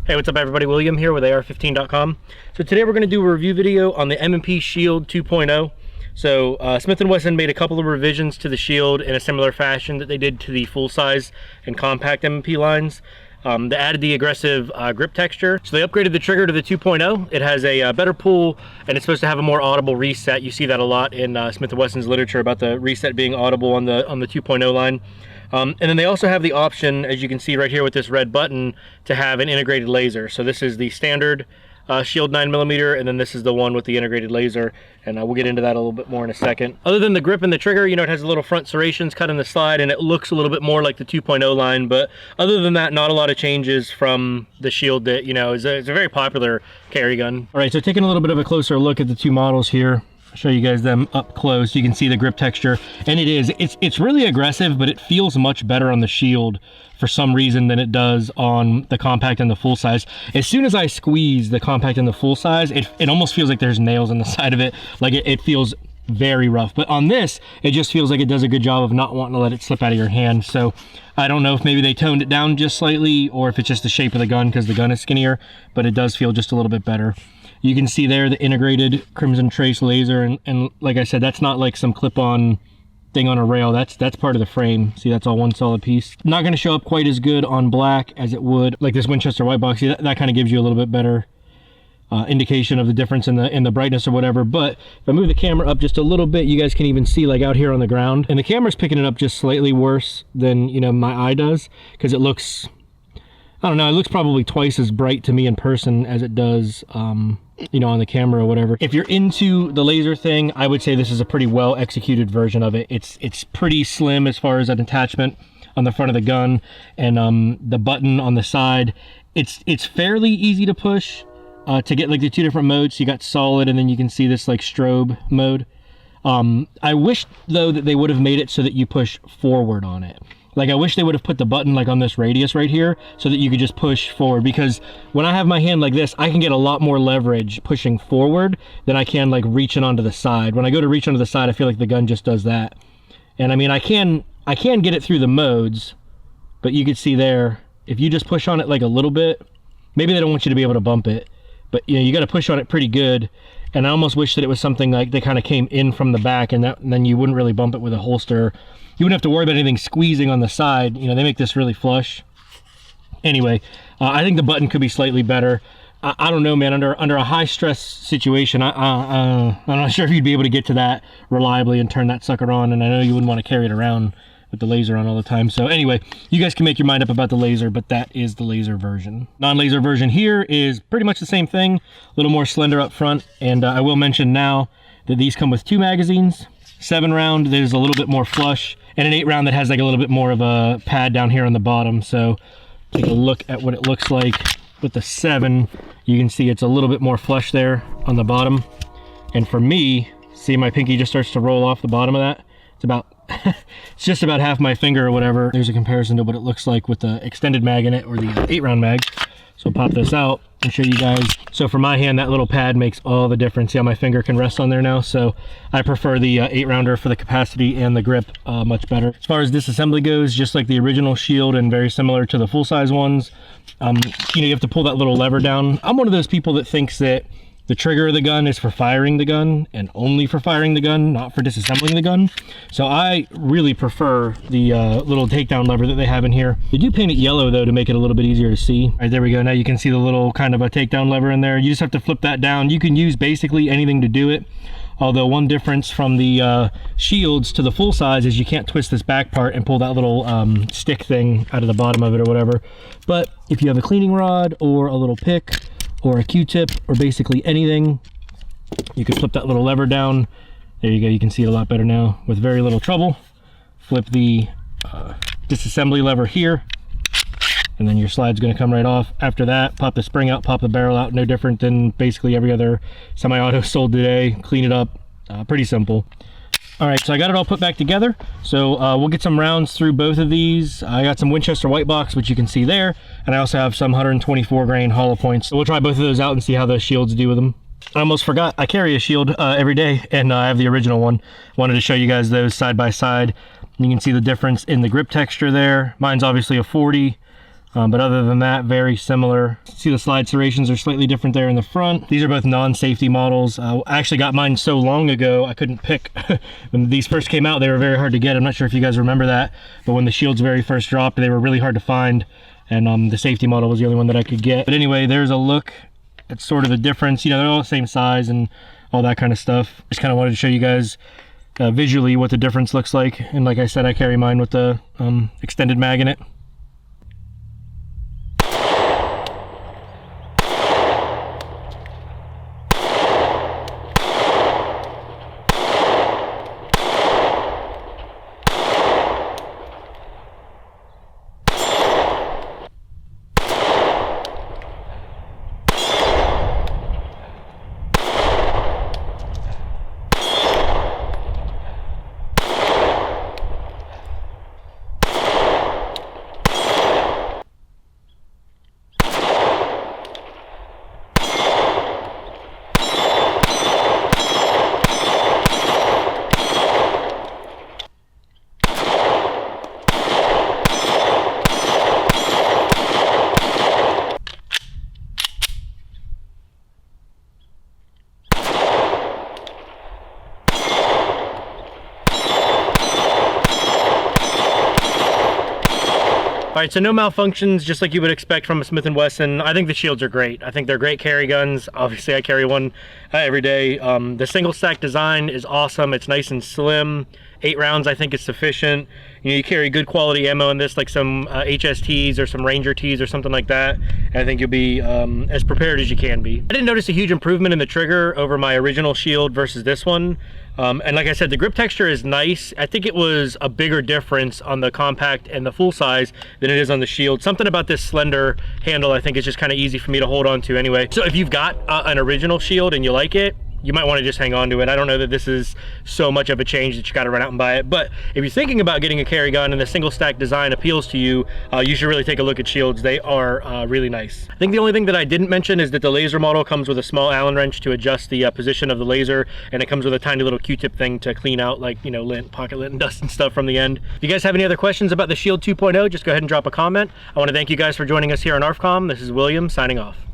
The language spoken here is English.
Hey, what's up everybody? William here with AR15.com. So today we're going to do a review video on the M&P Shield 2.0. So Smith & Wesson made a couple of revisions to the Shield in a similar fashion that they did to the full-size and compact M&P lines. They added the aggressive grip texture. So they upgraded the trigger to the 2.0. It has a better pull, and it's supposed to have a more audible reset. You see that a lot in Smith & Wesson's literature about the reset being audible on the 2.0 line. And then they also have the option, as you can see right here with this red button, to have an integrated laser. So this is the standard Shield 9mm, and then this is the one with the integrated laser, and we'll get into that a little bit more in a second. Other than the grip and the trigger, you know, it has a little front serrations cut in the slide, and it looks a little bit more like the 2.0 line, but other than that, not a lot of changes from the Shield that, you know, is a very popular carry gun. All right, so taking a little bit of a closer look at the two models here. Show you guys them up close. You can see the grip texture, and it's really aggressive, but it feels much better on the Shield for some reason than it does on the compact and the full size. As soon as I squeeze the compact and the full size, it almost feels like there's nails on the side of it. Like it feels very rough. But on this, it just feels like it does a good job of not wanting to let it slip out of your hand. So I don't know if maybe they toned it down just slightly, or if it's just the shape of the gun because the gun is skinnier, but it does feel just a little bit better. You can see there the integrated Crimson Trace laser, and like I said, that's not like some clip-on thing on a rail. That's part of the frame. See, that's all one solid piece. Not going to show up quite as good on black as it would like this Winchester white box. See, that kind of gives you a little bit better indication of the difference in the brightness or whatever. But if I move the camera up just a little bit, you guys can even see like out here on the ground, and the camera's picking it up just slightly worse than, you know, my eye does, because it looks, I don't know, it looks probably twice as bright to me in person as it does you know, on the camera or whatever. If you're into the laser thing, I would say this is a pretty well executed version of it. It's pretty slim as far as an attachment on the front of the gun, and the button on the side, it's fairly easy to push to get like the two different modes. So you got solid, and then you can see this like strobe mode. I wish though that they would have made it so that you push forward on it. Like, I wish they would have put the button like on this radius right here so that you could just push forward, because when I have my hand like this, I can get a lot more leverage pushing forward than I can like reaching onto the side. When I go to reach onto the side, I feel like the gun just does that. And I mean, I can get it through the modes, but you can see there, if you just push on it like a little bit, maybe they don't want you to be able to bump it, but you know, you got to push on it pretty good. And I almost wish that it was something like they kind of came in from the back, and then you wouldn't really bump it with a holster. You wouldn't have to worry about anything squeezing on the side. You know, they make this really flush. Anyway, I think the button could be slightly better. I don't know, man. Under a high stress situation, I'm not sure if you'd be able to get to that reliably and turn that sucker on. And I know you wouldn't want to carry it around with the laser on all the time. So anyway, you guys can make your mind up about the laser, but that is the laser version. Non-laser version here is pretty much the same thing, a little more slender up front. And I will mention now that these come with 2 magazines. 7-round that is a little bit more flush, and an 8-round that has like a little bit more of a pad down here on the bottom. So take a look at what it looks like with the 7. You can see it's a little bit more flush there on the bottom. And for me, see, my pinky just starts to roll off the bottom of that. It's about it's just about half my finger or whatever. There's a comparison to what it looks like with the extended mag in it, or the 8-round mag. So I'll pop this out and show you guys. So for my hand, that little pad makes all the difference. See how my finger can rest on there now? So I prefer the 8-rounder for the capacity and the grip much better. As far as disassembly goes, just like the original Shield and very similar to the full-size ones, you know, you have to pull that little lever down. I'm one of those people that thinks that the trigger of the gun is for firing the gun, and only for firing the gun, not for disassembling the gun. So I really prefer the little takedown lever that they have in here. They do paint it yellow though to make it a little bit easier to see. All right, there we go. Now you can see the little kind of a takedown lever in there. You just have to flip that down. You can use basically anything to do it. Although one difference from the Shields to the full size is you can't twist this back part and pull that little stick thing out of the bottom of it or whatever. But if you have a cleaning rod or a little pick, or a Q-tip, or basically anything, you can flip that little lever down. There you go, you can see it a lot better now with very little trouble. Flip the disassembly lever here, and then your slide's going to come right off. After that, pop the spring out, pop the barrel out. No different than basically every other semi-auto sold today. Clean it up, pretty simple. All right, so I got it all put back together. So we'll get some rounds through both of these. I got some Winchester white box, which you can see there, and I also have some 124 grain hollow points. So we'll try both of those out and see how the Shields do with them. I almost forgot, I carry a Shield every day, and I have the original one. Wanted to show you guys those side by side. You can see the difference in the grip texture there. Mine's obviously a 40. But other than that, very similar. See, the slide serrations are slightly different there in the front. These are both non-safety models. I actually got mine so long ago, I couldn't pick. When these first came out, they were very hard to get. I'm not sure if you guys remember that, but when the Shields very first dropped, they were really hard to find. And the safety model was the only one that I could get. But anyway, there's a look at sort of the difference. You know, they're all the same size and all that kind of stuff. Just kind of wanted to show you guys visually what the difference looks like. And like I said, I carry mine with the extended mag in it. All right, so no malfunctions, just like you would expect from a Smith & Wesson. I think the Shields are great. I think they're great carry guns. Obviously, I carry one every day. The single stack design is awesome. It's nice and slim. 8 rounds, I think, is sufficient. You know, you carry good quality ammo in this, like some HSTs or some Ranger Ts or something like that. And I think you'll be as prepared as you can be. I didn't notice a huge improvement in the trigger over my original Shield versus this one. And like I said, the grip texture is nice. I think it was a bigger difference on the compact and the full size than it is on the Shield. Something about this slender handle, I think, is just kind of easy for me to hold on to anyway. So if you've got an original Shield and you like it, you might want to just hang on to it. I don't know that this is so much of a change that you got to run out and buy it, but if you're thinking about getting a carry gun and the single stack design appeals to you, you should really take a look at Shields. They are really nice. I think the only thing that I didn't mention is that the laser model comes with a small Allen wrench to adjust the position of the laser, and it comes with a tiny little Q-tip thing to clean out, like, you know, lint, pocket lint and dust and stuff from the end. If you guys have any other questions about the Shield 2.0, just go ahead and drop a comment. I want to thank you guys for joining us here on ARFCOM. This is William signing off.